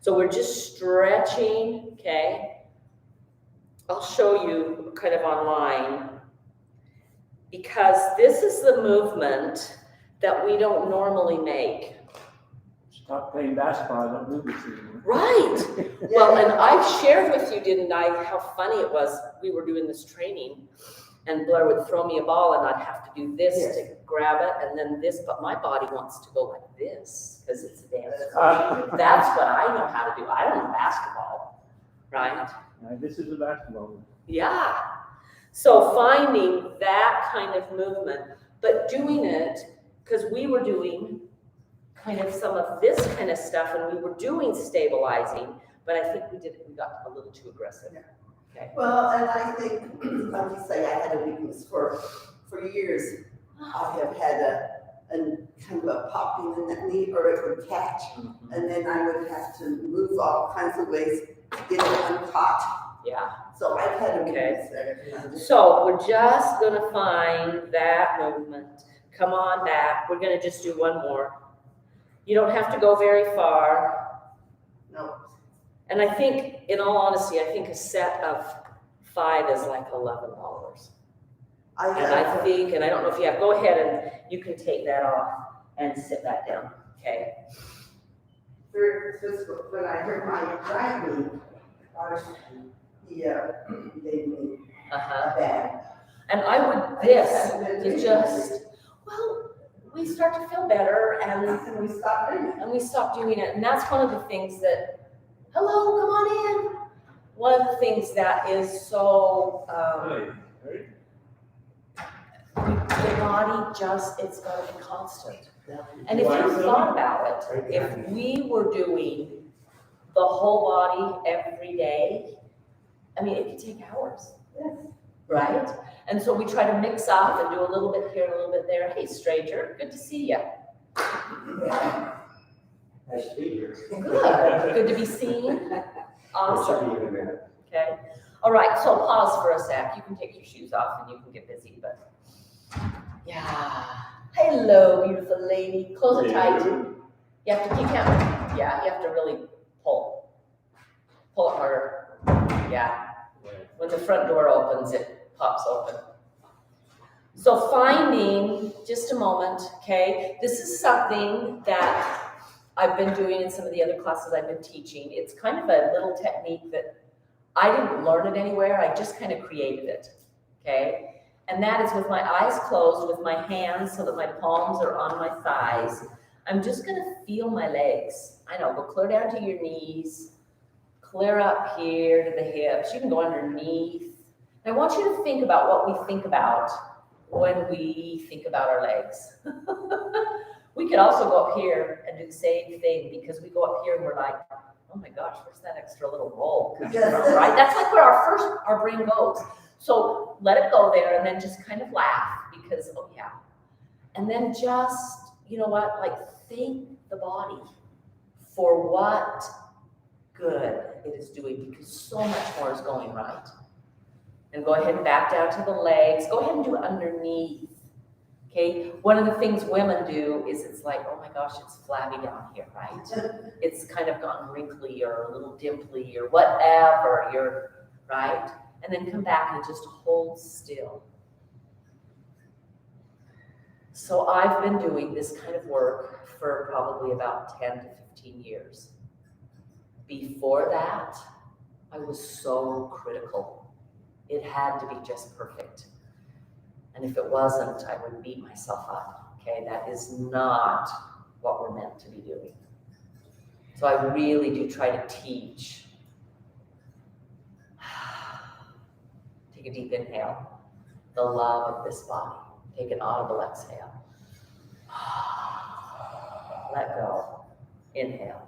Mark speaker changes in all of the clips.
Speaker 1: So we're just stretching, okay? I'll show you kind of online, because this is the movement that we don't normally make.
Speaker 2: Stop playing basketball, don't move this anymore.
Speaker 1: Right. Well, and I've shared with you, didn't I, how funny it was. We were doing this training, and Blair would throw me a ball, and I'd have to do this to grab it, and then this, but my body wants to go like this, because it's a dance. That's what I know how to do. I don't know basketball, right?
Speaker 2: This is a basketball.
Speaker 1: Yeah. So finding that kind of movement, but doing it, because we were doing kind of some of this kind of stuff, and we were doing stabilizing, but I think we got a little too aggressive. Okay.
Speaker 3: Well, and I think, like you say, I had a weakness for years. I have had a kind of a popping in that knee, or it would catch, and then I would have to move all kinds of ways to get it uncaught.
Speaker 1: Yeah.
Speaker 3: So I've had a weakness there.
Speaker 1: So we're just gonna find that movement. Come on back. We're gonna just do one more. You don't have to go very far.
Speaker 3: No.
Speaker 1: And I think, in all honesty, I think a set of 5 is like $11. And I think, and I don't know if you have, go ahead and you can take that off and sit back down, okay?
Speaker 3: When I hurt my right knee, he gave me a bag.
Speaker 1: And I would, this is just, well, we start to feel better, and
Speaker 3: we stopped doing it.
Speaker 1: And we stopped doing it. And that's one of the things that, hello, come on in. One of the things that is so, the body just, it's got to be constant. And if you thought about it, if we were doing the whole body every day, I mean, it could take hours.
Speaker 3: Yes.
Speaker 1: Right? And so we try to mix up and do a little bit here, a little bit there. Hey, stranger, good to see you.
Speaker 4: Nice to be here.
Speaker 1: Good. Good to be seen. Awesome. Okay. All right. So pause for a sec. You can take your shoes off and you can get busy. But yeah. Hello, beautiful lady. Close it tight. You have to keep counting. Yeah. You have to really pull. Pull it harder. Yeah. When the front door opens, it pops open. So finding, just a moment, okay, this is something that I've been doing in some of the other classes I've been teaching. It's kind of a little technique that I didn't learn it anywhere, I just kind of created it, okay? And that is with my eyes closed, with my hands so that my palms are on my thighs. I'm just gonna feel my legs. I know, go clear down to your knees, clear up here to the hips. You can go underneath. I want you to think about what we think about when we think about our legs. We could also go up here and do the same thing, because we go up here and we're like, oh my gosh, where's that extra little roll? Right? That's like where our brain goes. So let it go there and then just kind of laugh, because, oh yeah. And then just, you know what, like thank the body for what good it is doing, because so much more is going right. And go ahead and back down to the legs. Go ahead and do it underneath. Okay. One of the things women do is it's like, oh my gosh, it's flabby down here, right? It's kind of gotten wrinkly or a little dimply or whatever. You're right. And then come back and just hold still. So I've been doing this kind of work for probably about 10 to 15 years. Before that, I was so critical. It had to be just perfect. And if it wasn't, I would beat myself up. Okay, that is not what we're meant to be doing. So I really do try to teach. Take a deep inhale. The love of this body. Take an audible exhale. Let go. Inhale.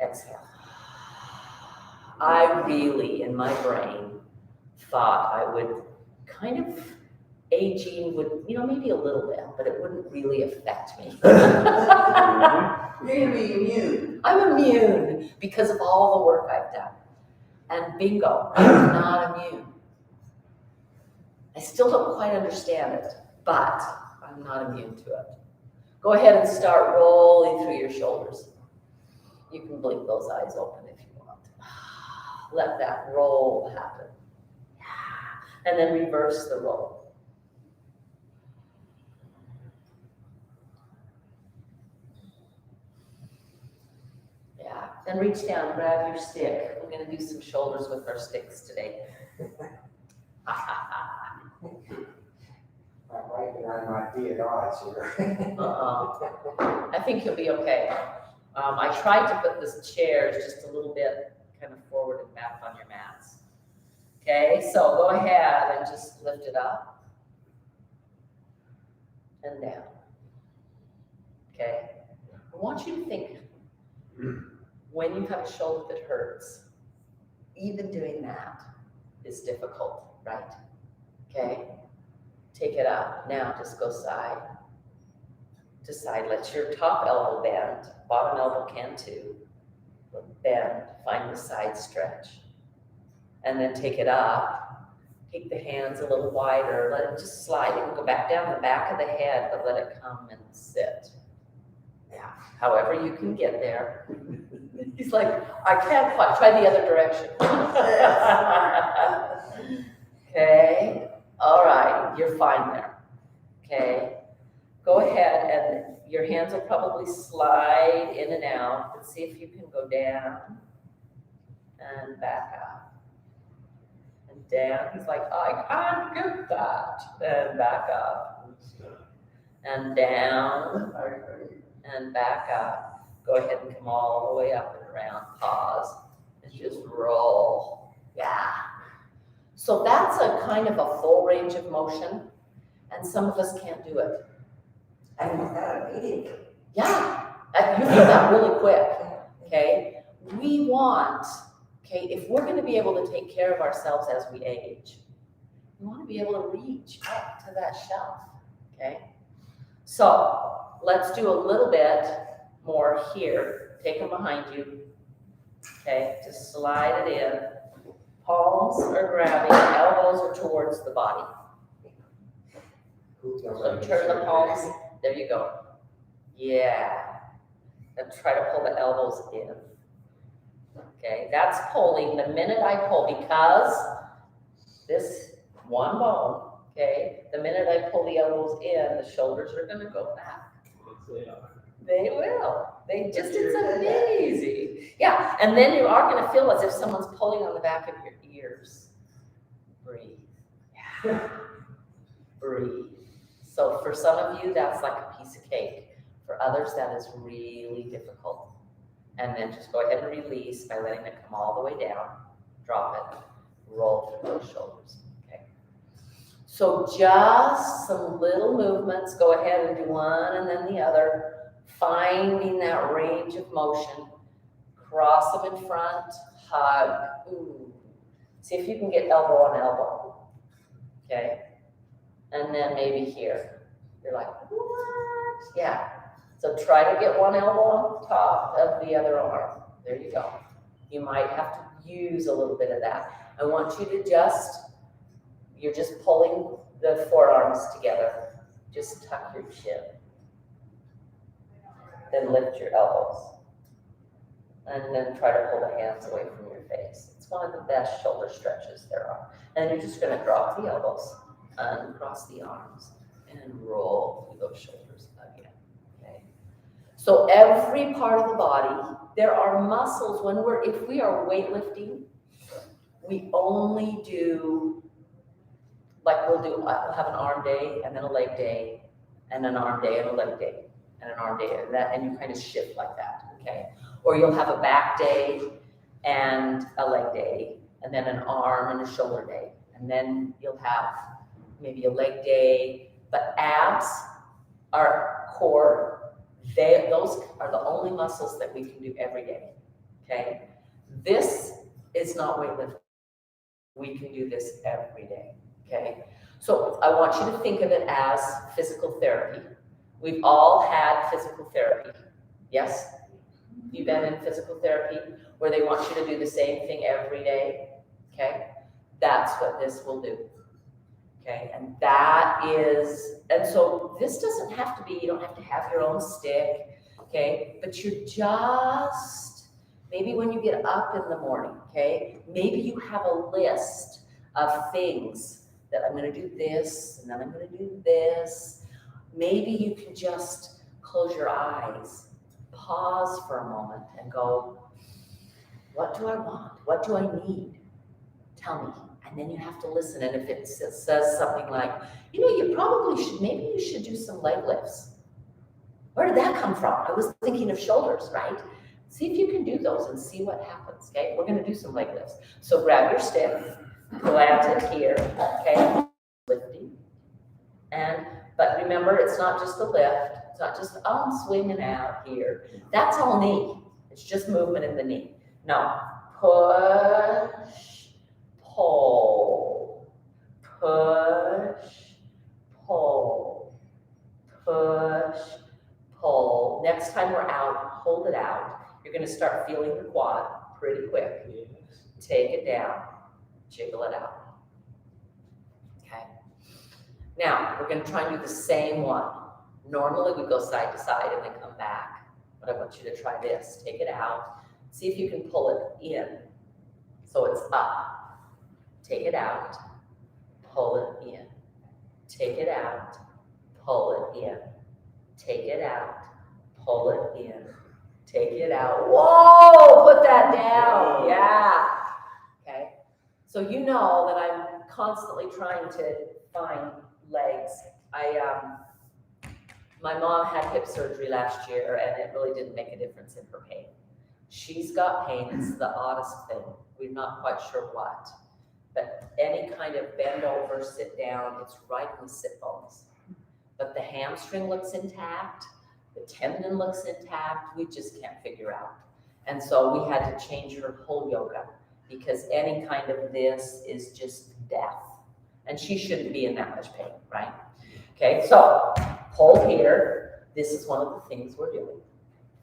Speaker 1: Exhale. I really, in my brain, thought I would kind of, aging would, maybe a little bit, but it wouldn't really affect me.
Speaker 3: You're immune.
Speaker 1: I'm immune because of all the work I've done. And bingo, I'm not immune. I still don't quite understand it, but I'm not immune to it. Go ahead and start rolling through your shoulders. You can blink those eyes open if you want. Let that roll happen. Yeah. And then reverse the roll. Yeah. Then reach down, grab your stick. We're going to do some shoulders with our sticks today.
Speaker 4: My wife and I might be at odds here.
Speaker 1: I think you'll be okay. I tried to put this chairs just a little bit kind of forward and back on your mats. Okay, so go ahead and just lift it up and down. Okay, I want you to think when you have a shoulder that hurts, even doing that is difficult, right? Okay, take it up. Now just go side to side. Let your top elbow bend. Bottom elbow can too. Bend, find the side stretch. And then take it up. Take the hands a little wider. Let it just slide. It can go back down the back of the head, but let it come and sit. Yeah, however you can get there. He's like, I can't quite. Try the other direction. Okay. All right. You're fine there. Okay. Go ahead and your hands will probably slide in and out. Let's see if you can go down and back up. And down. He's like, I can't get that. And back up. And down. And back up. Go ahead and come all the way up and around. Pause. And just roll. Yeah. So that's a kind of a full range of motion. And some of us can't do it.
Speaker 4: I was that immediately.
Speaker 1: Yeah, you do that really quick, okay? We want, okay, if we're gonna be able to take care of ourselves as we age, we wanna be able to reach up to that shelf, okay? So let's do a little bit more here. Take them behind you, okay? Just slide it in. Palms are grabbing, elbows are towards the body. So turn the palms. There you go. Yeah. And try to pull the elbows in. Okay, that's pulling. The minute I pull, because this one bone, okay, the minute I pull the elbows in, the shoulders are going to go back. They will. They just, it's amazing. Yeah, and then you are going to feel as if someone's pulling on the back of your ears. Breathe. Yeah. Breathe. So for some of you, that's like a piece of cake. For others, that is really difficult. And then just go ahead and release by letting it come all the way down. Drop it. Roll through those shoulders. Okay. So just some little movements. Go ahead and do one and then the other. Finding that range of motion. Cross them in front. Hug. Ooh. See if you can get elbow on elbow. Okay. And then maybe here. You're like, what? Yeah. So try to get one elbow on top of the other arm. There you go. You might have to use a little bit of that. I want you to you're just pulling the forearms together. Just tuck your chin. Then lift your elbows. And then try to pull the hands away from your face. It's one of the best shoulder stretches there are. And you're just going to drop the elbows. Uncross the arms and roll through those shoulders again. Okay. So every part of the body, there are muscles if we are weightlifting, we only do, like we'll have an arm day and then a leg day and an arm day and a leg day and an arm day and you kind of shift like that. Okay. Or you'll have a back day and a leg day and then an arm and a shoulder day. And then you'll have maybe a leg day, but abs, our core, those are the only muscles that we can do every day, okay? This is not weightlifting. We can do this every day, okay? So I want you to think of it as physical therapy. We've all had physical therapy, yes? You've been in physical therapy where they want you to do the same thing every day, okay? That's what this will do. Okay, and so this doesn't have to be, you don't have to have your own stick, okay, but you're just when you get up in the morning, okay, maybe you have a list of things that I'm gonna do this, and then I'm gonna do this. Maybe you can just close your eyes, pause for a moment and go, what do I want? What do I need? Tell me. And then you have to listen. And if it says something like, you know, you probably should, maybe you should do some leg lifts. Where did that come from? I was thinking of shoulders, right? See if you can do those and see what happens, okay? We're gonna do some leg lifts. So grab your stick, plant it here, okay? Lifting. But remember, it's not just the lift. It's not just, oh, I'm swinging out here. That's all knee. It's just movement in the knee. Now, push, pull, push, pull, push, pull. Next time we're out, hold it out. You're gonna start feeling the quad pretty quick. Take it down, jiggle it out. Okay. Now, we're gonna try and do the same one. Normally we go side to side and then come back, but I want you to try this. Take it out. See if you can pull it in. So it's up. Take it out. Pull it in. Take it out. Pull it in. Take it out. Pull it in. Take it out. Whoa! Put that down. Yeah. Okay. So you know that I'm constantly trying to find legs. My mom had hip surgery last year and it really didn't make a difference in her pain. She's got pain, it's the oddest thing. We're not quite sure what. But any kind of bend over, sit down, it's right in the sit bones. But the hamstring looks intact, the tendon looks intact, we just can't figure out. And so we had to change her whole yoga because any kind of this is just death. And she shouldn't be in that much pain, right? Okay, so hold here. This is one of the things we're doing.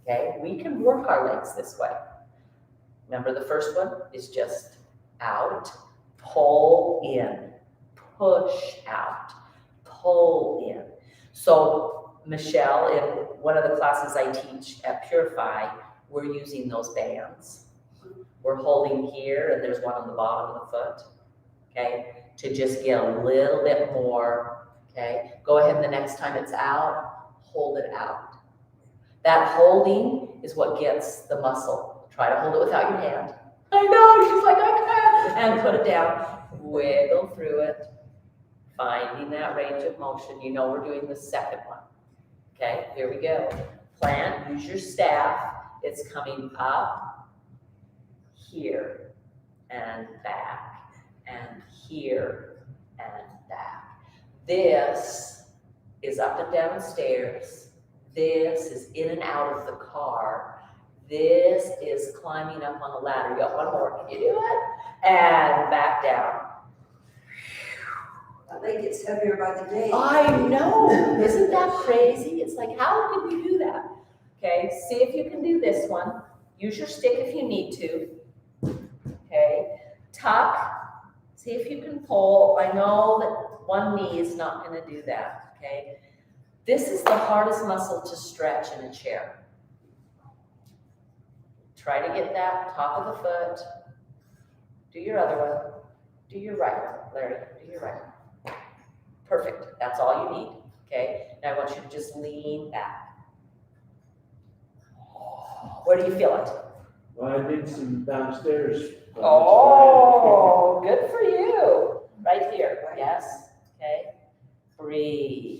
Speaker 1: Okay, we can work our legs this way. Remember the first one is just out, pull in, push out, pull in. So Michelle, in one of the classes I teach at Purify, we're using those bands. We're holding here and there's one on the bottom of the foot, okay, to just get a little bit more, okay. Go ahead and the next time it's out, hold it out. That holding is what gets the muscle. Try to hold it without your hand. I know, she's like, I can't. And put it down, wiggle through it, finding that range of motion. You know we're doing the second one. Okay, here we go. Plant, use your staff. It's coming up, here, and back, and here, and back. This is up and down stairs. This is in and out of the car. This is climbing up on a ladder. You got one more. Can you do it? And back down.
Speaker 4: I think it's heavier by the day.
Speaker 1: I know. Isn't that crazy? It's like, how could we do that? Okay, see if you can do this one. Use your stick if you need to. Okay, tuck. See if you can pull. I know that one knee is not going to do that. Okay. This is the hardest muscle to stretch in a chair. Try to get that top of the foot. Do your other one. Do your right one, Larry. Do your right one. Perfect. That's all you need. Okay. Now I want you to just lean back. Where do you feel it?
Speaker 2: Well, I did some downstairs.
Speaker 1: Oh, good for you. Right here. Yes. Okay. Breathe.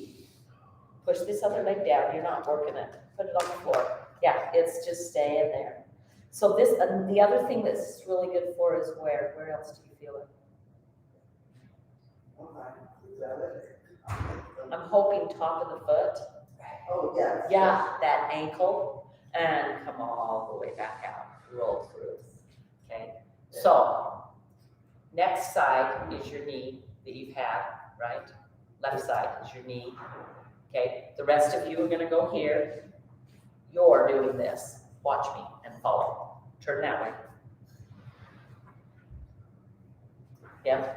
Speaker 1: Push this other leg down. You're not working it. Put it on the floor. Yeah, it's just staying there. So this, the other thing that's really good for is where? Where else do you feel it? I'm hoping top of the foot.
Speaker 3: Oh, yes.
Speaker 1: Yeah, that ankle. And come all the way back out. Roll through. Okay. So next side is your knee that you've had, right? Left side is your knee. Okay, the rest of you are gonna go here. You're doing this. Watch me and follow. Turn that way. Yeah.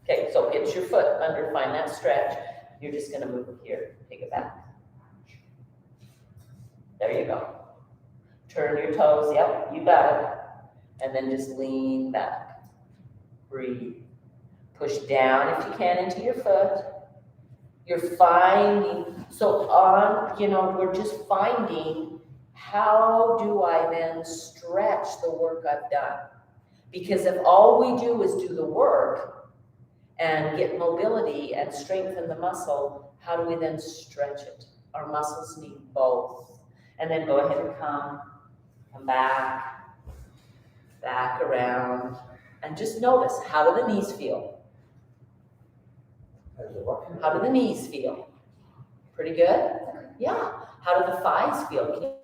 Speaker 1: Okay, so get your foot under, find that stretch. You're just gonna move it here, take it back. There you go. Turn your toes, yep, you got it. And then just lean back. Breathe. Push down if you can into your foot. You're finding, so we're just finding, how do I then stretch the work I've done? Because if all we do is do the work and get mobility and strengthen the muscle, how do we then stretch it? Our muscles need both. And then go ahead and come back around, and just notice, how do the knees feel? How do the knees feel? Pretty good? Yeah. How do the thighs feel?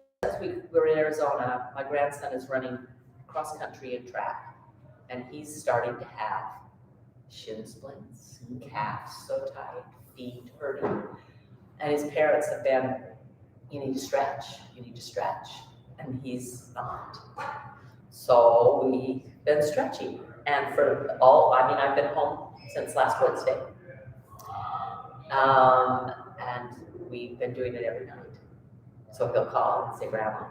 Speaker 1: We're in Arizona. My grandson is running cross country and track, and he's starting to have shin splints, calves so tight, feet hurting. And his parents have been, you need to stretch. And he's not. So we've been stretching. And I've been home since last Wednesday. And we've been doing it every night. So he'll call and say, Grandma.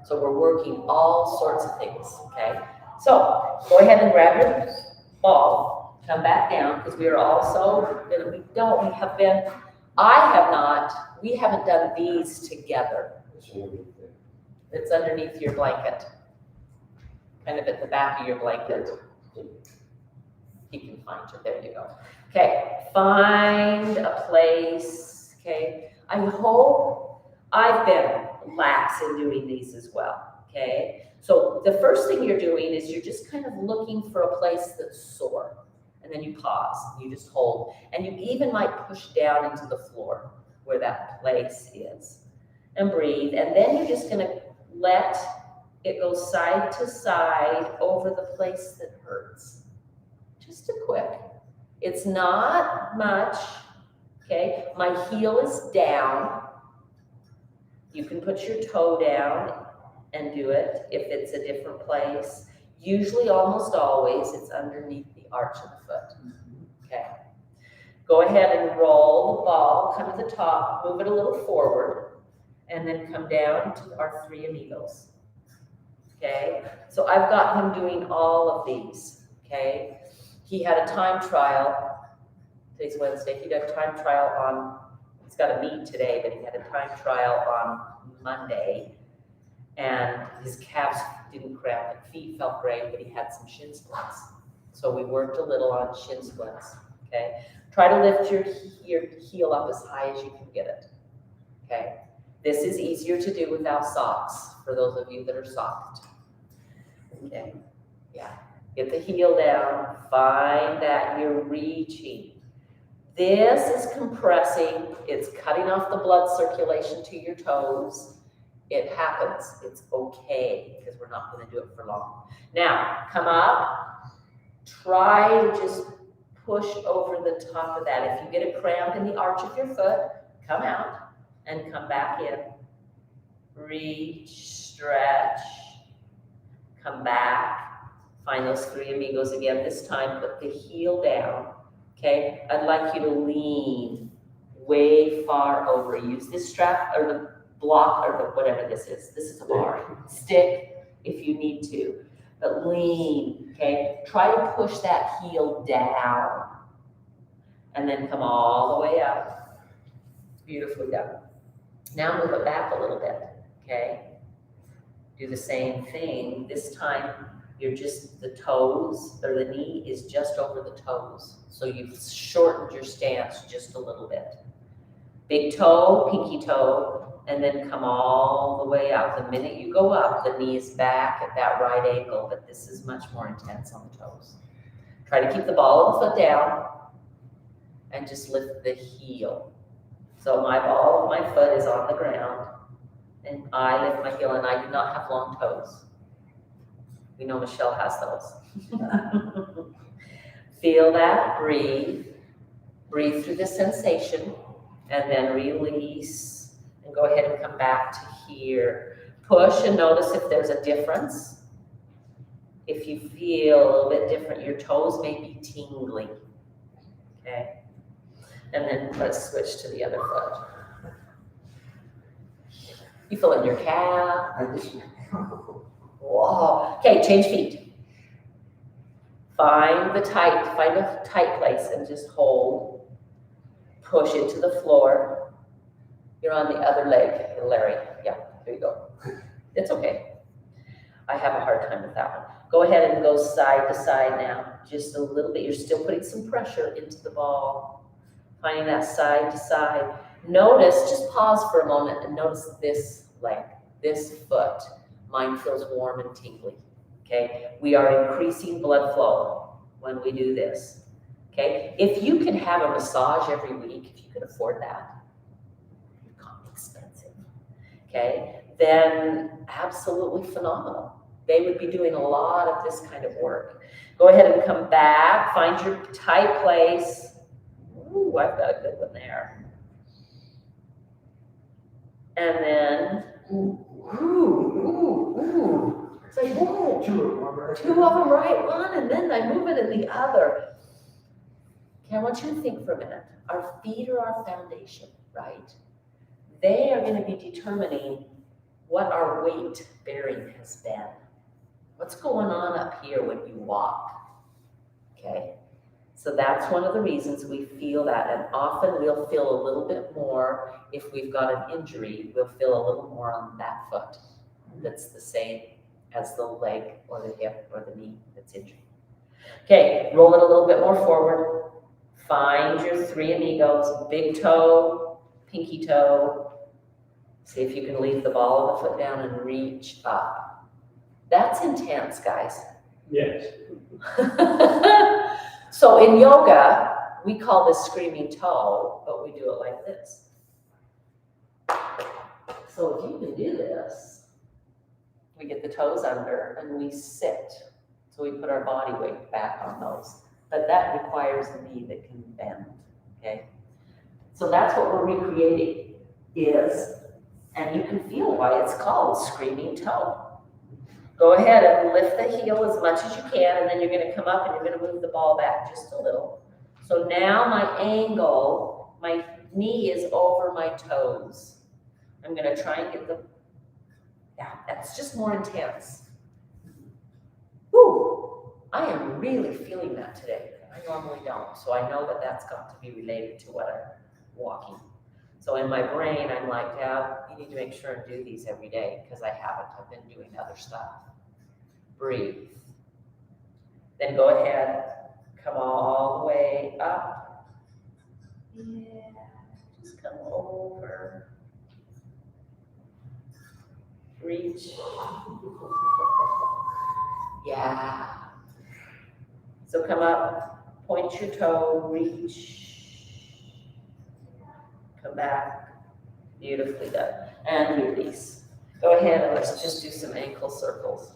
Speaker 1: So we're working all sorts of things, okay? So go ahead and grab your ball, come back down, because we are also, we haven't done these together. It's underneath your blanket, kind of at the back of your blanket. He can find you, there you go. Okay, find a place, okay? I hope I've been lax in doing these as well, okay? So the first thing you're doing is you're just kind of looking for a place that's sore. And then you pause, you just hold. And you even might push down into the floor where that place is. And breathe. And then you're just gonna let it go side to side over the place that hurts. Just a quick. It's not much, okay? My heel is down. You can put your toe down and do it if it's a different place. Usually, almost always, it's underneath the arch of the foot, okay? Go ahead and roll the ball, come to the top, move it a little forward, and then come down to our 3 amigos, okay? So I've got him doing all of these, okay? He had a time trial, today's Wednesday, he did a time trial he's got a meet today, but he had a time trial on Monday, and his calves didn't cramp, and feet felt great, but he had some shin splints. So we worked a little on shin splints, okay? Try to lift your heel up as high as you can get it, okay? This is easier to do without socks, for those of you that are socked, okay? Yeah, get the heel down, find that you're reaching. This is compressing, it's cutting off the blood circulation to your toes. It happens, it's okay, because we're not gonna do it for long. Now, come up, try to just push over the top of that. If you get a cramp in the arch of your foot, come out and come back in. Reach, stretch, come back. Find those 3 amigos again. This time, put the heel down, okay? I'd like you to lean way far over. Use this strap or the block or the whatever this is. This is a bar. Stick if you need to, but lean, okay? Try to push that heel down and then come all the way up. Beautifully done. Now move it back a little bit, okay? Do the same thing. This time, the toes, or the knee is just over the toes. So you've shortened your stance just a little bit. Big toe, pinky toe, and then come all the way out. The minute you go up, the knee is back at that right ankle, but this is much more intense on the toes. Try to keep the ball of the foot down and just lift the heel. So my ball of my foot is on the ground and I lift my heel, and I do not have long toes. We know Michelle has those. Feel that, breathe. Breathe through the sensation and then release and go ahead and come back to here. Push and notice if there's a difference. If you feel a little bit different, your toes may be tingling, okay? And then let's switch to the other foot. You feel it in your calf. Whoa. Okay, change feet. Find a tight place and just hold. Push it to the floor. You're on the other leg, Larry. Yeah, there you go. It's okay. I have a hard time with that one. Go ahead and go side to side now, just a little bit. You're still putting some pressure into the ball. Finding that side to side. Notice, just pause for a moment and notice this leg, this foot. Mine feels warm and tingly, okay? We are increasing blood flow when we do this, okay? If you can have a massage every week, if you can afford that, it's not expensive, okay? Then absolutely phenomenal. They would be doing a lot of this kind of work. Go ahead and come back, find your tight place. Ooh, I've got a good one there. And then, ooh. It's like, whoa. Two of them, right? One, and then I move it in the other. Okay, I want you to think for a minute. Our feet are our foundation, right? They are going to be determining what our weight bearing has been. What's going on up here when you walk, okay? So that's one of the reasons we feel that, and often we'll feel a little bit more if we've got an injury, we'll feel a little more on that foot that's the same as the leg or the hip or the knee that's injured. Okay, roll it a little bit more forward. Find your three amigos, big toe, pinky toe. See if you can leave the ball of the foot down and reach up. That's intense, guys.
Speaker 2: Yes.
Speaker 1: So in yoga, we call this screaming toe, but we do it like this. So if you can do this, we get the toes under and we sit. So we put our body weight back on those. But that requires a knee that can bend, okay? So that's what we're recreating is, and you can feel why it's called screaming toe. Go ahead and lift the heel as much as you can, and then you're gonna come up and you're gonna move the ball back just a little. So now my angle, my knee is over my toes. I'm gonna try and get the, yeah, that's just more intense. Woo, I am really feeling that today. I normally don't, so I know that that's got to be related to what I'm walking. So in my brain, I'm like, yeah, you need to make sure and do these every day because I haven't. I've been doing other stuff. Breathe. Then go ahead, come all the way up. Yeah, just come over. Reach. Yeah. So come up, point your toe, reach. Come back. Beautifully done. And release. Go ahead and let's just do some ankle circles.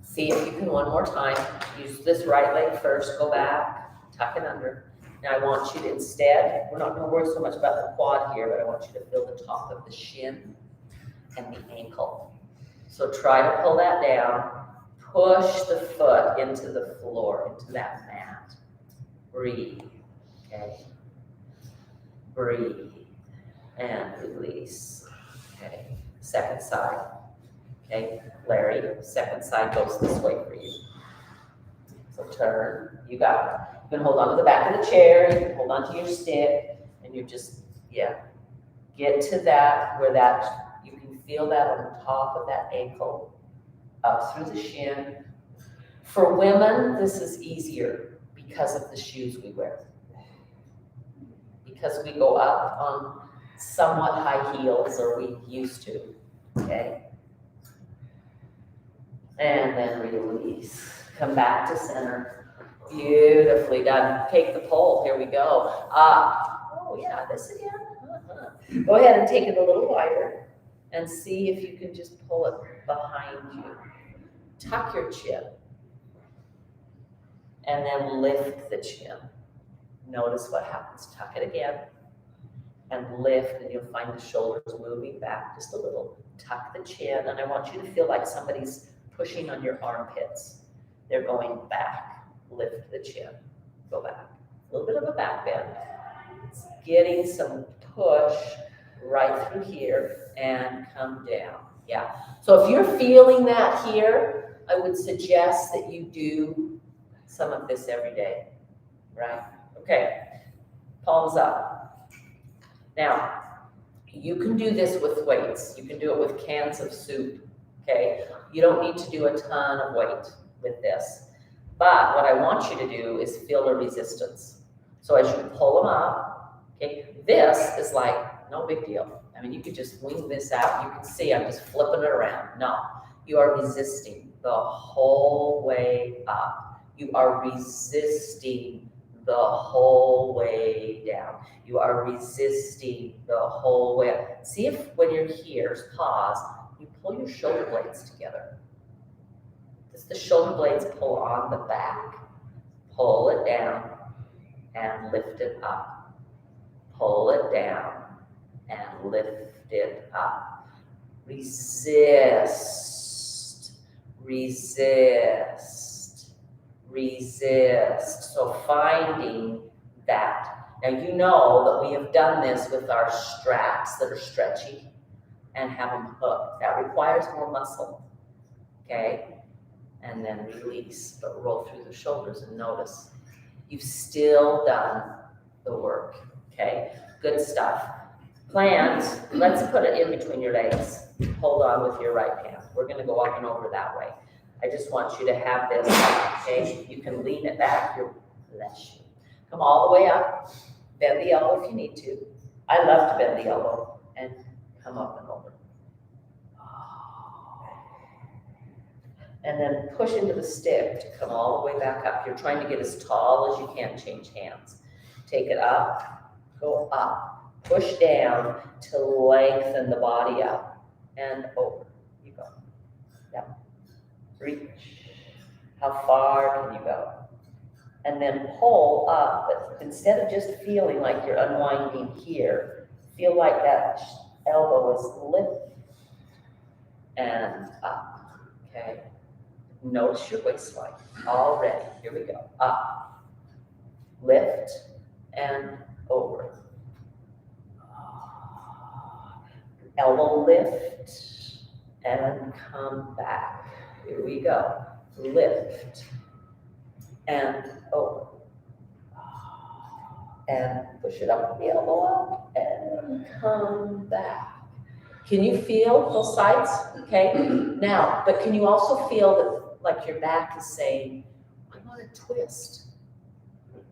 Speaker 1: See if you can one more time. Use this right leg first. Go back, tuck it under. Now I want you to instead, we're not going to worry so much about the quad here, but I want you to feel the top of the shin and the ankle. So try to pull that down. Push the foot into the floor, into that mat. Breathe. Okay. Breathe. And release. Okay. Second side. Okay. Larry, second side goes this way for you. So turn. You got it. You can hold on to the back of the chair. You can hold on to your stick. And you're just, yeah. Get to that where that, you can feel that on the top of that ankle. Up through the shin. For women, this is easier because of the shoes we wear. Because we go up on somewhat high heels, or we used to, okay? And then release. Come back to center. Beautifully done. Take the pole. Here we go. Up. Oh yeah, this again. Go ahead and take it a little wider and see if you can just pull it behind you. Tuck your chin. And then lift the chin. Notice what happens. Tuck it again. And lift, and you'll find the shoulders moving back just a little. Tuck the chin, and I want you to feel like somebody's pushing on your armpits. They're going back. Lift the chin. Go back. A little bit of a back bend. It's getting some push right through here and come down. Yeah. So if you're feeling that here, I would suggest that you do some of this every day, right? Okay, palms up. Now, you can do this with weights. You can do it with cans of soup, okay? You don't need to do a ton of weight with this. But what I want you to do is feel a resistance. So as you pull them up, okay, this is like no big deal. I mean, you could just wing this out. You can see I'm just flipping it around. No, you are resisting the whole way up. You are resisting the whole way down. You are resisting the whole way up. See if when you're here, pause, you pull your shoulder blades together. Does the shoulder blades pull on the back? Pull it down and lift it up. Pull it down and lift it up. Resist, resist, resist. So finding that. Now you know that we have done this with our straps that are stretchy and have them hooked. That requires more muscle, okay? And then release, but roll through the shoulders and notice. You've still done the work, okay? Good stuff. Plant, let's put it in between your legs. Hold on with your right hand. We're gonna go up and over that way. I just want you to have this, okay? You can lean it back, bless you. Come all the way up, bend the elbow if you need to. I love to bend the elbow and come up and over. And then push into the stick to come all the way back up. You're trying to get as tall as you can, change hands. Take it up, go up, push down to lengthen the body up and over. You go. Down. Reach. How far can you go? And then pull up, but instead of just feeling like you're unwinding here, feel like that elbow is lifted and up, okay? Notice your waistline already. Here we go. Up, lift, and over. Elbow lift, and come back. Here we go. Lift, and over. And push it up with the elbow up, and come back. Can you feel both sides? Okay. Now, but can you also feel that like your back is saying, I want to twist.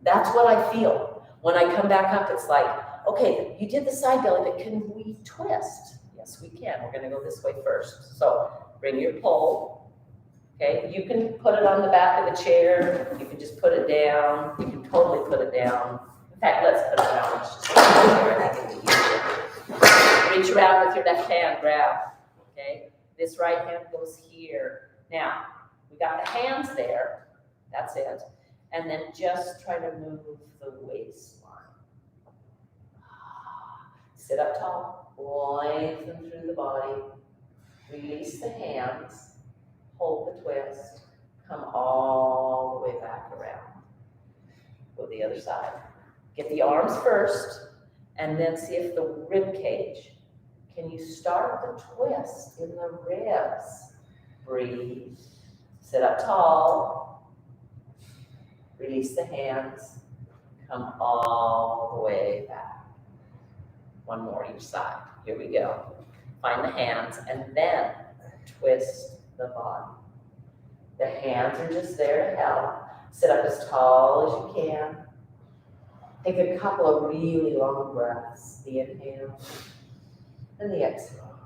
Speaker 1: That's what I feel. When I come back up, it's like, okay, you did the side belly, but can we twist? Yes, we can. We're going to go this way first. So bring your pole. Okay. You can put it on the back of the chair. You can just put it down. You can totally put it down. In fact, let's put it down. Let's just put it there. I think it's easier. Reach around with your left hand, grab, okay? This right hand goes here. Now, we got the hands there, that's it. And then just try to move the waistline. Sit up tall, lengthen through the body, release the hands, hold the twist, come all the way back around. Go the other side. Get the arms first, and then see if the rib cage. Can you start the twist in the ribs? Breathe. Sit up tall. Release the hands. Come all the way back. One more each side. Here we go. Find the hands and then twist the body. The hands are just there to help. Sit up as tall as you can. Take a couple of really long breaths. The inhale and the exhale.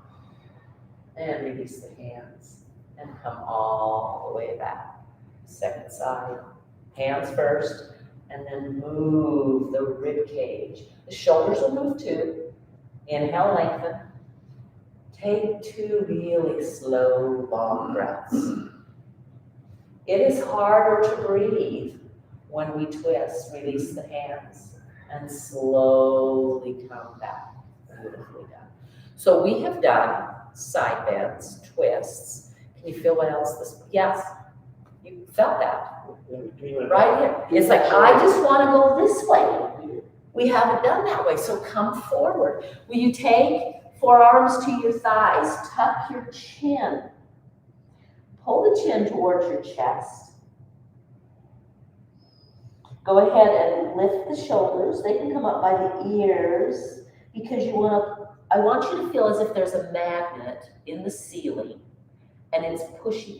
Speaker 1: And release the hands and come all the way back. Second side. Hands first, and then move the rib cage. The shoulders will move too. Inhale, lengthen. Take 2 really slow, long breaths. It is harder to breathe when we twist. Release the hands and slowly come back. Beautifully done. So we have done side bends, twists. Can you feel what else this? Yes, you felt that. Right here. It's like, I just want to go this way. We haven't done that way, so come forward. Will you take forearms to your thighs, tuck your chin, pull the chin towards your chest. Go ahead and lift the shoulders. They can come up by the ears because I want you to feel as if there's a magnet in the ceiling and it's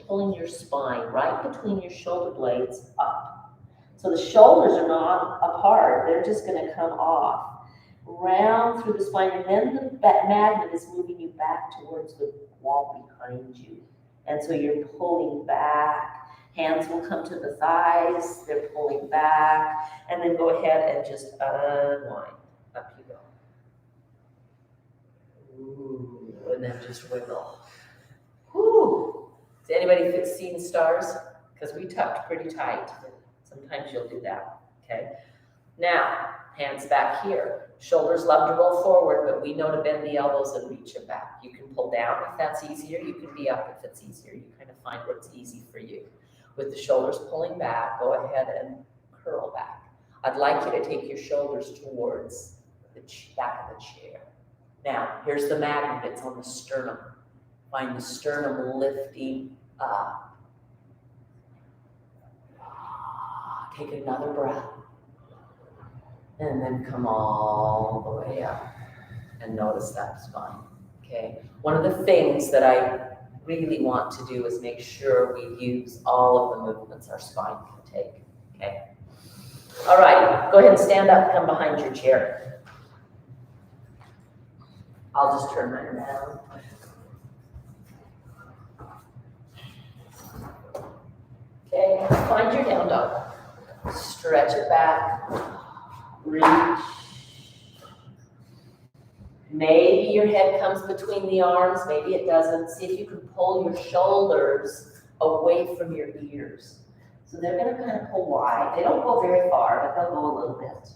Speaker 1: pulling your spine right between your shoulder blades up. So the shoulders are not apart, they're just gonna come off, round through the spine, and then the magnet is moving you back towards the wall behind you. And so you're pulling back. Hands will come to the thighs, they're pulling back, and then go ahead and just unwind. Up you go. Ooh, and then just wiggle. Whoo! Has anybody seen stars? Because we tucked pretty tight. Sometimes you'll do that, okay? Now, hands back here. Shoulders love to roll forward, but we know to bend the elbows and reach them back. You can pull down if that's easier. You can be up if it's easier. You kind of find what's easy for you. With the shoulders pulling back, go ahead and curl back. I'd like you to take your shoulders towards the back of the chair. Now, here's the magnet. It's on the sternum. Find the sternum lifting up. Take another breath. And then come all the way up. And notice that spine, okay? One of the things that I really want to do is make sure we use all of the movements our spine can take, okay? All right, go ahead and stand up, come behind your chair. I'll just turn mine around. Okay, find your down dog. Stretch it back, reach. Maybe your head comes between the arms, maybe it doesn't. See if you can pull your shoulders away from your ears. So they're gonna kind of pull wide. They don't go very far, but they'll go a little bit,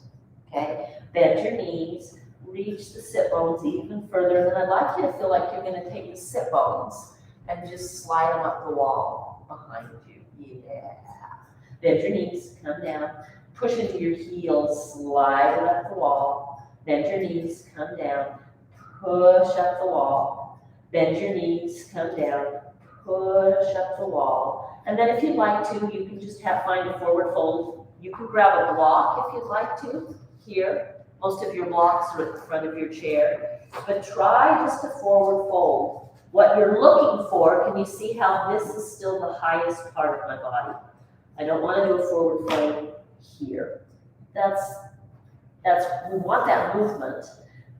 Speaker 1: okay? Bend your knees, reach the sit bones even further. Then I'd like you to feel like you're gonna take the sit bones and just slide them up the wall behind you. Yeah. Bend your knees, come down, push into your heels, slide it up the wall. Bend your knees, come down, push up the wall. Bend your knees, come down, push up the wall. And then if you'd like to, you can just find a forward fold. You can grab a block if you'd like to, here. Most of your blocks are at the front of your chair. But try just a forward fold. What you're looking for, can you see how this is still the highest part of my body? I don't want to do a forward fold here. We want that movement,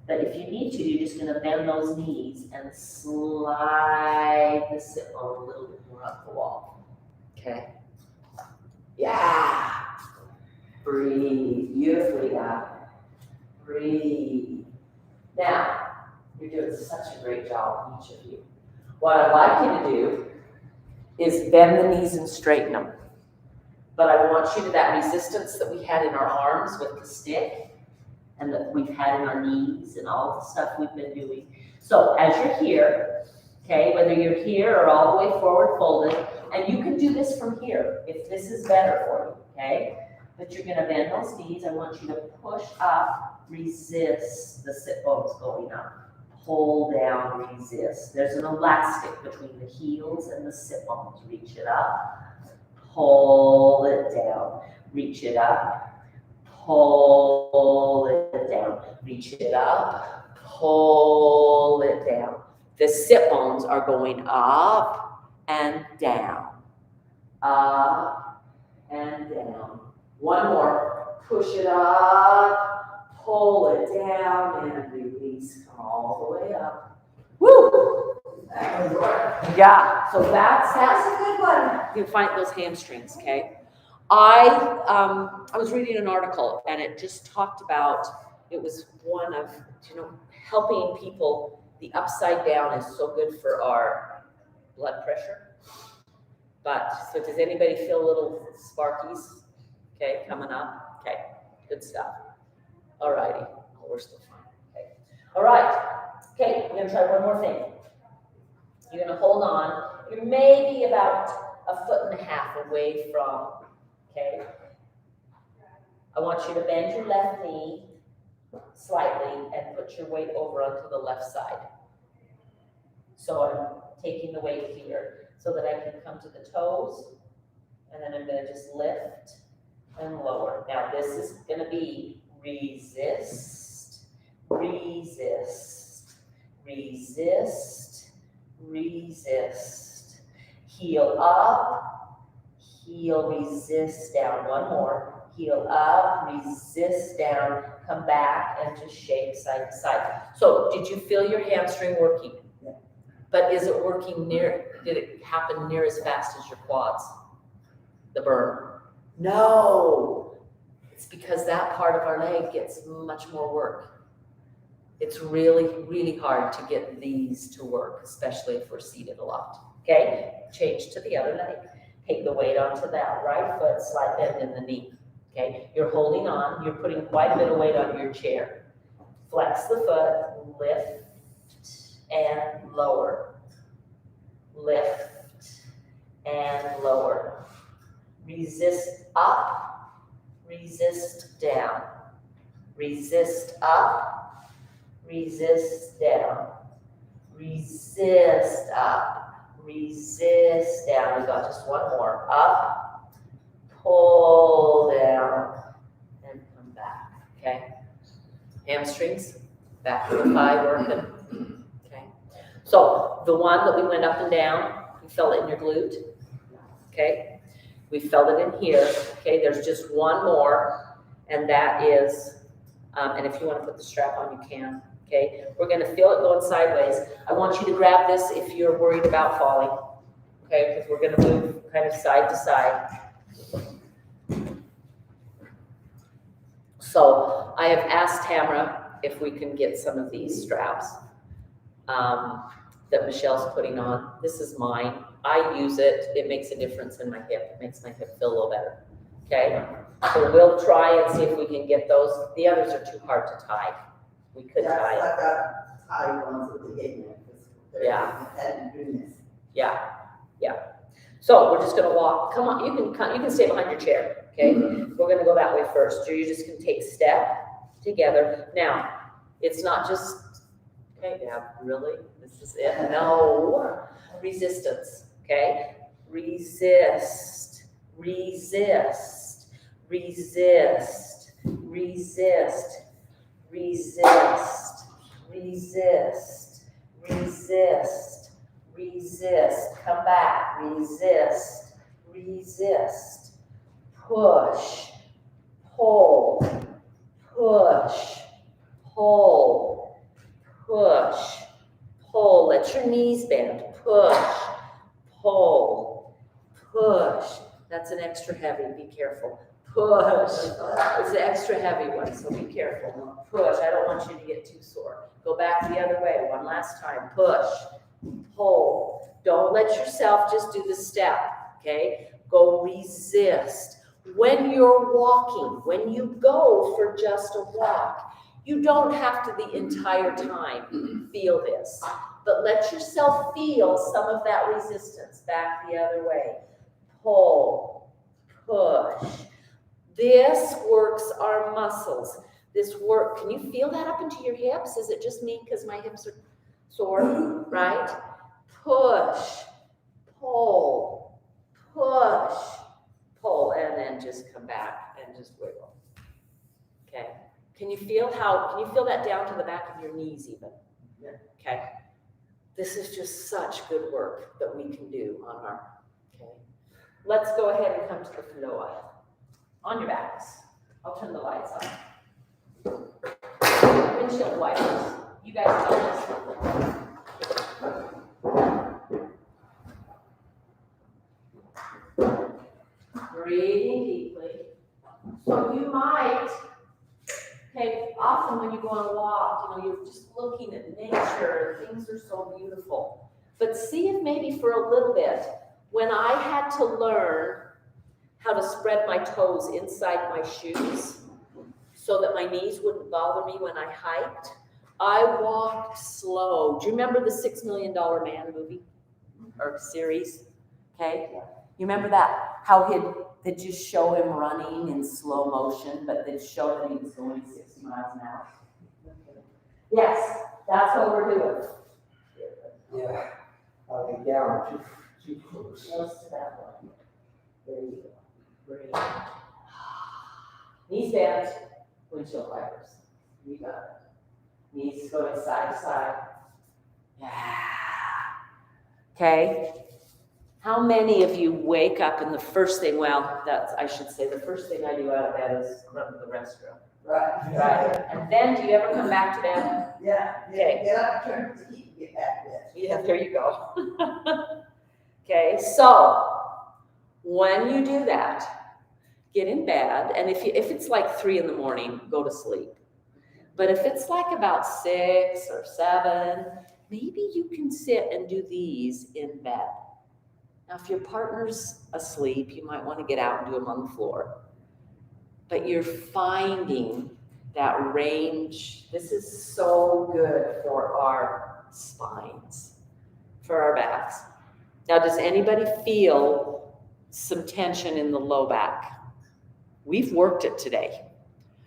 Speaker 1: but if you need to, you're just gonna bend those knees and slide the sit bone a little bit more up the wall, okay? Yeah, breathe, beautifully out, breathe. Now, you're doing such a great job, each of you. What I'd like you to do is bend the knees and straighten them. But I want you to, that resistance that we had in our arms with the stick and that we've had in our knees and all the stuff we've been doing. So as you're here, okay, whether you're here or all the way forward folded, and you can do this from here if this is better for you, okay? But you're gonna bend those knees. I want you to push up, resist the sit bones going up. Pull down, resist. There's an elastic between the heels and the sit bones. Reach it up. Pull it down, reach it up, pull it down, reach it up, pull it down. The sit bones are going up and down, up and down. One more, push it up, pull it down, and release, come all the way up. Woo! Yeah, so that's a good one. You find those hamstrings, okay? I was reading an article and it just talked about, it was one of, helping people. The upside down is so good for our blood pressure. But, so does anybody feel a little sparkies? Okay, coming up? Okay, good stuff. All righty, oh, we're still fine. Okay, all right. Okay, we're gonna try one more thing. You're gonna hold on. You're maybe about 1.5 feet away from, okay? I want you to bend your left knee slightly and put your weight over onto the left side. So I'm taking the weight here so that I can come to the toes, and then I'm gonna just lift and lower. Now this is gonna be resist, resist, resist, resist. Heel up, heel, resist down. One more. Heel up, resist down, come back and just shake side to side. So did you feel your hamstring working?
Speaker 3: Yeah.
Speaker 1: But is it working did it happen near as fast as your quads? The burn? No. It's because that part of our leg gets much more work. It's really, really hard to get these to work, especially if we're seated a lot. Okay? Change to the other leg. Take the weight onto that right foot, slight bend in the knee. Okay, you're holding on, you're putting quite a bit of weight on your chair. Flex the foot, lift and lower. Lift and lower. Resist up, resist down. Resist up, resist down. Resist up, resist down. We got just one more. Up, pull down, and come back, okay? Hamstrings, back to the thigh working, okay? So the one that we went up and down, you felt it in your glute, okay? We felt it in here, okay? There's just one more, and that is, and if you want to put the strap on, you can, okay? We're gonna feel it going sideways. I want you to grab this if you're worried about falling, okay? Because we're gonna move kind of side to side. So I have asked Tamara if we can get some of these straps that Michelle's putting on. This is mine. I use it. It makes a difference in my hip. It makes my hip feel a little better. Okay? So we'll try and see if we can get those. The others are too hard to tie. We could tie
Speaker 3: Yes,
Speaker 1: it.
Speaker 3: I got tied ones with the gate necklace.
Speaker 1: Yeah.
Speaker 3: I hadn't done this.
Speaker 1: Yeah, yeah. So we're just gonna walk. Come on, you can stay behind your chair, okay? We're gonna go that way first. You're just gonna take a step together. Now, it's not just, okay, Deb, really? This is it? No. Resistance, okay? Resist, resist, resist, resist, resist, resist, resist, resist, come back, resist, resist, push, pull, push, pull, push, pull, let your knees bend, push, pull, push, that's an extra heavy, be careful, push, it's an extra heavy one, so be careful, push, I don't want you to get too sore, go back the other way, one last time, push, pull. Don't let yourself just do the step, okay? Go resist. When you're walking, when you go for just a walk, you don't have to the entire time feel this, but let yourself feel some of that resistance back the other way. Pull, push. This works our muscles. Can you feel that up into your hips? Is it just me because my hips are sore, right? Push, pull, push, pull, and then just come back and just wiggle. Okay. Can you feel that down to the back of your knees even?
Speaker 3: Yeah.
Speaker 1: Okay. This is just such good work that we can do on our, okay. Let's go ahead and come to the floor. On your backs. I'll turn the lights on. Windshield wipers. You guys know this. Breathing deeply. So you might, okay, often when you go on a walk, you're just looking at nature, things are so beautiful. But see if maybe for a little bit, when I had to learn how to spread my toes inside my shoes so that my knees wouldn't bother me when I hiked, I walked slow. Do you remember the $6 Million Man movie or series? Okay, you remember that? How they'd just show him running in slow motion, but they'd show that he was going 60 miles an hour. Yes, that's what we're doing.
Speaker 2: Yeah. I'll be down too close.
Speaker 1: Close to that one. There you go. Breathe. Knees bent, windshield wipers. You got it. Knees going side to side. Yeah. Okay. How many of you wake up and the first thing, I should say the first thing I do out of bed is run to the restroom.
Speaker 3: Right.
Speaker 1: Right. And then do you ever come back to bed?
Speaker 3: Yeah,
Speaker 1: Okay.
Speaker 3: get up, turn the heat, get back there.
Speaker 1: Yeah, there you go. Okay, so when you do that, get in bed, and if it's like 3 a.m, go to sleep. But if it's like about 6 or 7, maybe you can sit and do these in bed. Now, if your partner's asleep, you might want to get out and do them on the floor. But you're finding that range. This is so good for our spines, for our backs. Now, does anybody feel some tension in the low back? We've worked it today.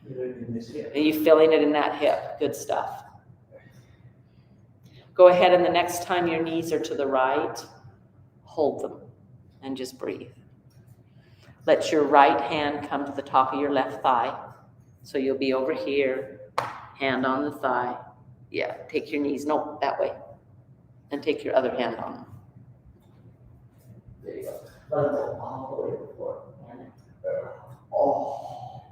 Speaker 1: Are you feeling it in that hip? Good stuff. Go ahead, and the next time your knees are to the right, hold them and just breathe. Let your right hand come to the top of your left thigh. So you'll be over here, hand on the thigh. Yeah, take your knees, no, that way. And take your other hand on them. There you go. Let it go all the way to the floor. And oh,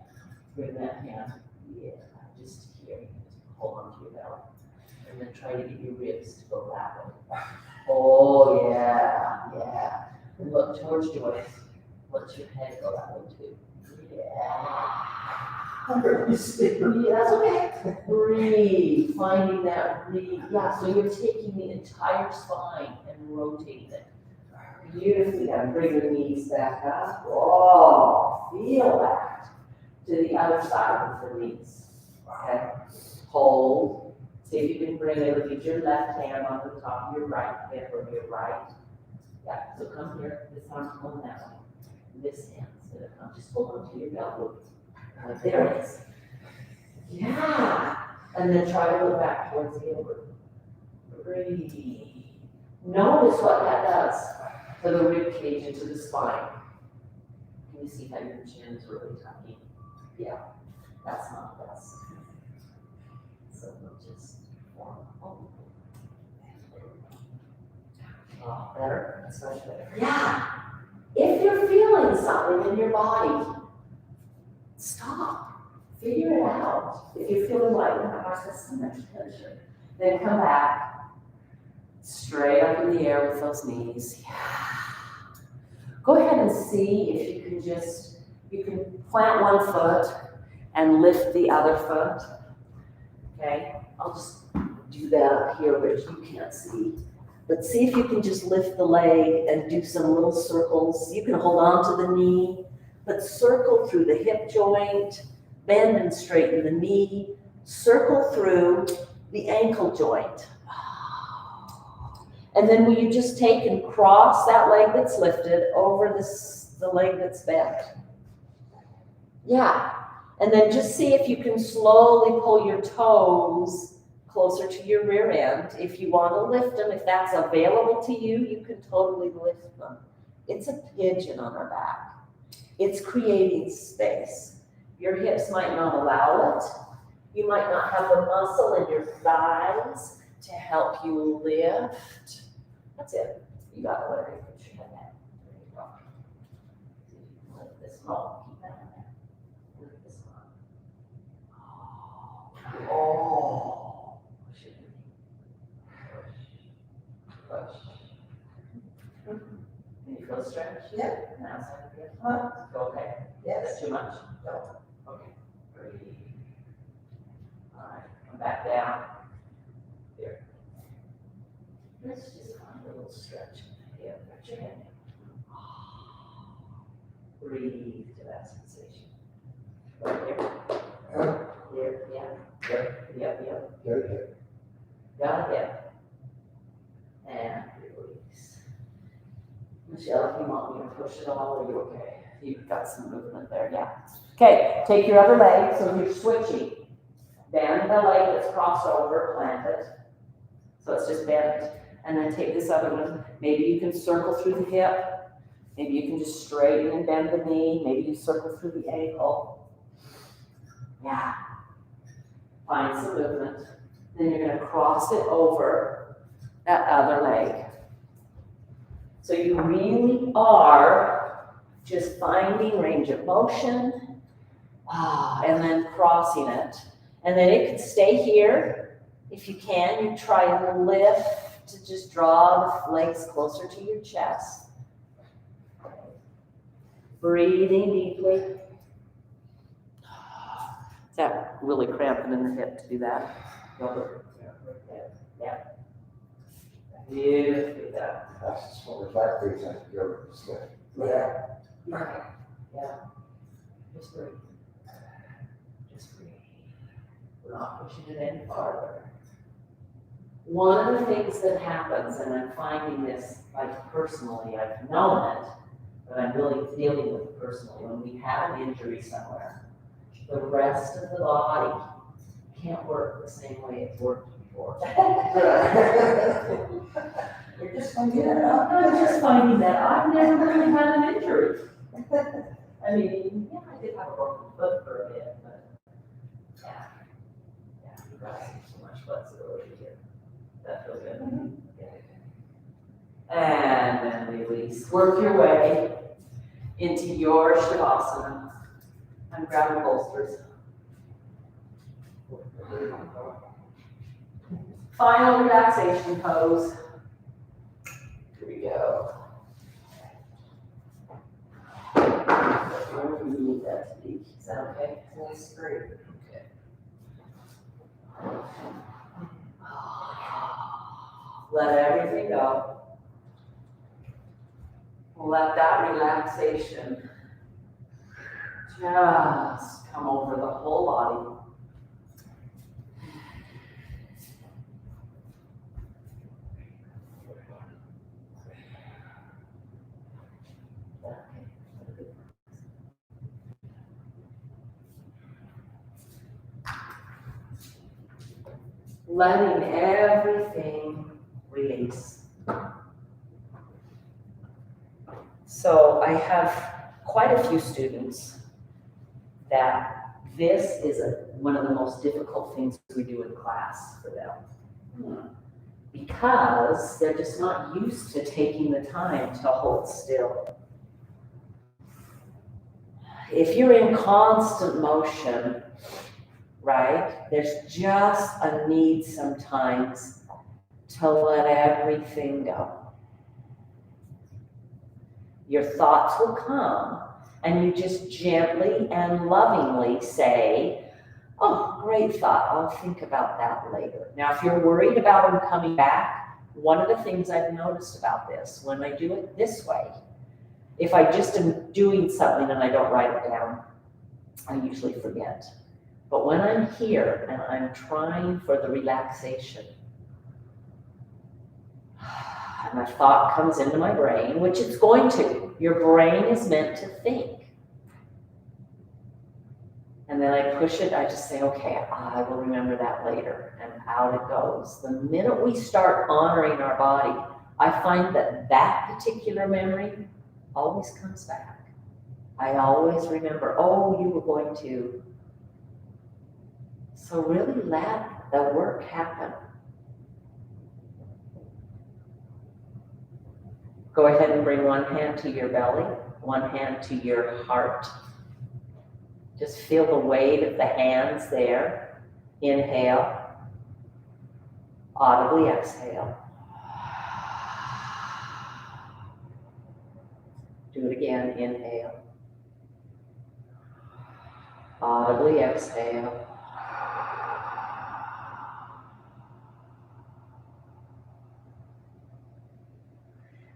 Speaker 1: bring that hand. Yeah, just here. Hold on to your belly. And then try to get your ribs to go that way. Oh, yeah. And look towards Joyce. Let your head go that way too. Yeah. Yeah, that's okay. Breathe. Finding that breathe. Yeah, so you're taking the entire spine and rotating it. Beautifully. And bring your knees back up. Oh, feel that. To the other side of the knees. Okay. Hold. See if you can bring it. Get your left hand on the top of your right hip or your right. Yeah, so come here. This arm's going that way. This hand's gonna come. Just hold on to your belly. There it is. Yeah. And then try to look back towards the elbow. Breathe. Notice what that does to the rib cage and to the spine. Can you see how your chin is really tucking? Yeah. That's not the best. So we'll just form. Oh, better? That's much better. Yeah. If you're feeling something in your body, stop. Figure it out. If you're feeling like, oh my gosh, that's so much tension, then come back straight up in the air with those knees. Yeah. Go ahead and see if you can plant one foot and lift the other foot. Okay, I'll just do that up here, which you can't see. But see if you can just lift the leg and do some little circles. You can hold on to the knee, but circle through the hip joint, bend and straighten the knee, circle through the ankle joint. And then will you just take and cross that leg that's lifted over the leg that's bent? Yeah. And then just see if you can slowly pull your toes closer to your rear end. If you want to lift them, if that's available to you, you can totally lift them. It's a pigeon on our back. It's creating space. Your hips might not allow it. You might not have the muscle in your thighs to help you lift. That's it. You got to let it put your head down. There you go. Lift this one. Keep that in there. Lift this one. Oh. Push. Can you feel stretch?
Speaker 3: Yeah.
Speaker 1: Now it's like good.
Speaker 3: Huh?
Speaker 1: Okay.
Speaker 3: Yes.
Speaker 1: Is that too much? No. Okay. Breathe. All right. Come back down. Here. Let's just find a little stretch. Here. Put your head down. Breathe to that sensation. Right here. Here. Yeah. Yep. Got it. And release. Michelle, if you want me to push it all, are you okay? You've got some movement there, yeah. Okay, take your other leg, so you're switching. bend the leg that's crossed over, plant it. So it's just bent. And then take this other one. Maybe you can circle through the hip. Maybe you can just straighten and bend the knee. Maybe you circle through the ankle. Yeah. Find some movement. Then you're going to cross it over that other leg. So you really are just finding range of motion, and then crossing it. And then it can stay here. If you can, you try and lift to just draw the legs closer to your chest. Breathing deeply. Is that really cramping in the hip to do that? Yeah. Beautifully done.
Speaker 5: That's as far as I think I can go with this thing.
Speaker 1: Yeah. Yeah. Just breathe. Just breathe. We're not pushing it any farther. One of the things that happens, and I'm finding this like personally, I've known it, but I'm really dealing with it personally, when we have an injury somewhere, the rest of the body can't work the same way it's worked before.
Speaker 3: You're just finding
Speaker 1: Yeah,
Speaker 3: it out.
Speaker 1: I'm just finding that I've never really had an injury. I mean, yeah, I did have a broken foot for a bit, but yeah, you guys have so much flexibility here. That feels good. Yeah. And then release. Work your way into your Shavasana and grab your bolsters. Final relaxation pose. Here we go. You need that to be. Is that okay? That's great. Okay. Let everything go. Let that relaxation just come over the whole body. Letting everything release. So I have quite a few students that this is one of the most difficult things we do in class for them. Because they're just not used to taking the time to hold still. If you're in constant motion, right, there's just a need sometimes to let everything go. Your thoughts will come, and you just gently and lovingly say, oh, great thought, I'll think about that later. Now, if you're worried about them coming back, one of the things I've noticed about this, when I do it this way, if I just am doing something and I don't write it down, I usually forget. But when I'm here and I'm trying for the relaxation, and a thought comes into my brain, which it's going to. Your brain is meant to think. And then I push it, I just say, okay, I will remember that later, and out it goes. The minute we start honoring our body, I find that that particular memory always comes back. I always remember, oh, you were going to. So really let the work happen. Go ahead and bring one hand to your belly, one hand to your heart. Just feel the weight of the hands there. Inhale. Audibly exhale. Do it again. Inhale. Audibly exhale.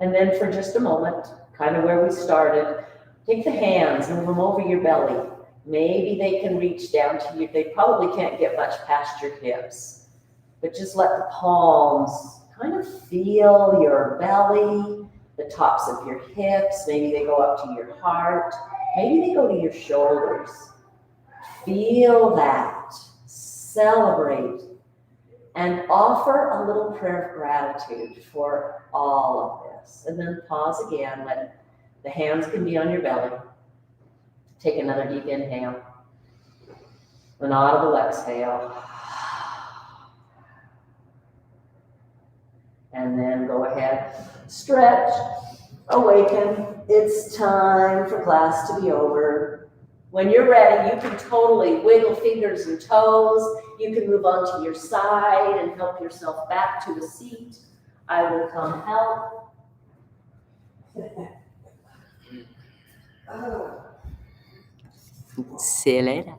Speaker 1: And then for just a moment, kind of where we started, take the hands, move them over your belly. Maybe they can reach down to you. They probably can't get much past your hips, but just let the palms kind of feel your belly, the tops of your hips. Maybe they go up to your heart. Maybe they go to your shoulders. Feel that. celebrate, and offer a little prayer of gratitude for all of this. And then pause again, let the hands can be on your belly. Take another deep inhale, an audible exhale. And then go ahead, stretch, awaken. It's time for class to be over. When you're ready, you can totally wiggle fingers and toes. You can move onto your side and help yourself back to a seat. I will come help.
Speaker 4: Oh.
Speaker 1: See you later.